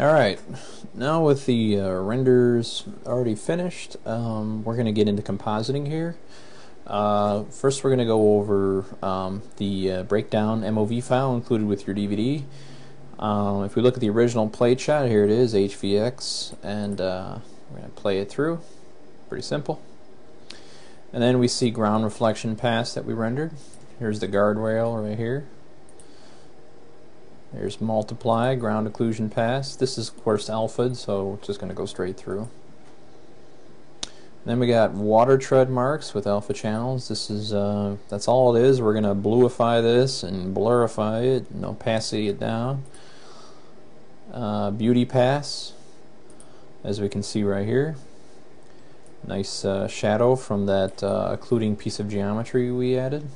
Alright, now with the renders already finished, we're going to get into compositing here. First we're going to go over the breakdown MOV file included with your DVD. If we look at the original plate shot, here it is, HVX, and we're going to play it through. Pretty simple. And then we see ground reflection pass that we rendered. Here's the guardrail right here. There's multiply, ground occlusion pass. This is of course alpha'd, so we're just going to go straight through. Then we got water tread marks with alpha channels. This is that's all it is. We're going to bluify this and blurify it, and opacity it down. Beauty pass, as we can see right here. Nice shadow from that occluding piece of geometry we added.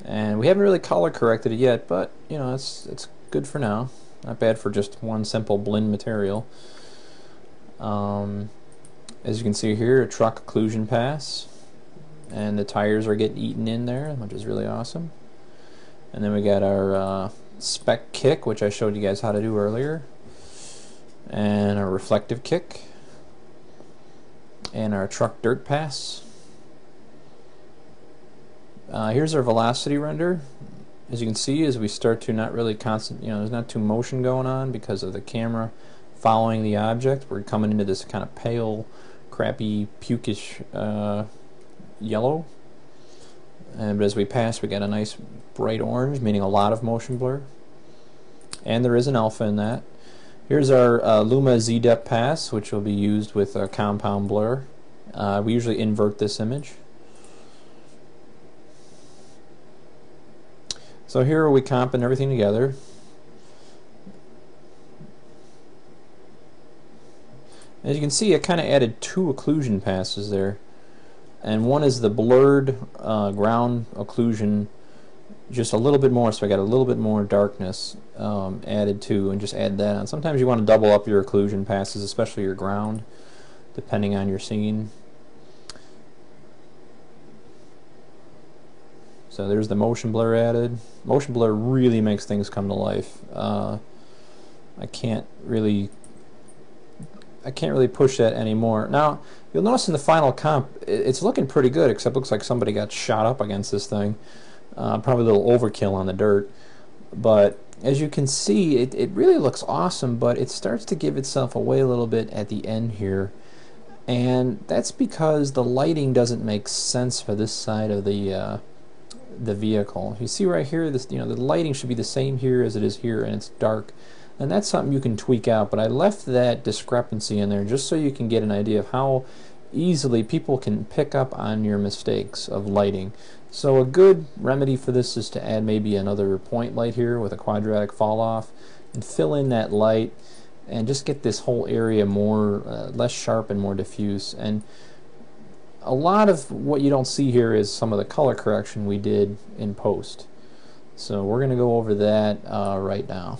And we haven't really color corrected it yet, but you know, it's good for now. Not bad for just one simple blend material. As you can see here, a truck occlusion pass, and the tires are getting eaten in there, which is really awesome. And then we got our spec kick, which I showed you guys how to do earlier, and a reflective kick, and our truck dirt pass. Here's our velocity render. As you can see, as we start to not really constant, there's not too motion going on because of the camera following the object. We're coming into this kind of pale, crappy, pukish yellow. But as we pass, we got a nice bright orange, meaning a lot of motion blur. And there is an alpha in that. Here's our Luma Z-Dep pass, which will be used with a compound blur. We usually invert this image. So here we comping everything together. As you can see, I kind of added two occlusion passes there, and one is the blurred ground occlusion, just a little bit more, so I got a little bit more darkness added to, and just add that on. Sometimes you want to double up your occlusion passes, especially your ground, depending on your scene. So there's the motion blur added. Motion blur really makes things come to life. I can't really push that anymore. Now you'll notice in the final comp, it's looking pretty good, except it looks like somebody got shot up against this thing. Probably a little overkill on the dirt. But as you can see, it really looks awesome, but it starts to give itself away a little bit at the end here. And that's because the lighting doesn't make sense for this side of the vehicle. You see right here, this, the lighting should be the same here as it is here, and it's dark, and that's something you can tweak out. But I left that discrepancy in there just so you can get an idea of how easily people can pick up on your mistakes of lighting. So a good remedy for this is to add maybe another point light here with a quadratic fall off and fill in that light and just get this whole area more less sharp and more diffuse. And a lot of what you don't see here is some of the color correction we did in post. So we're going to go over that right now.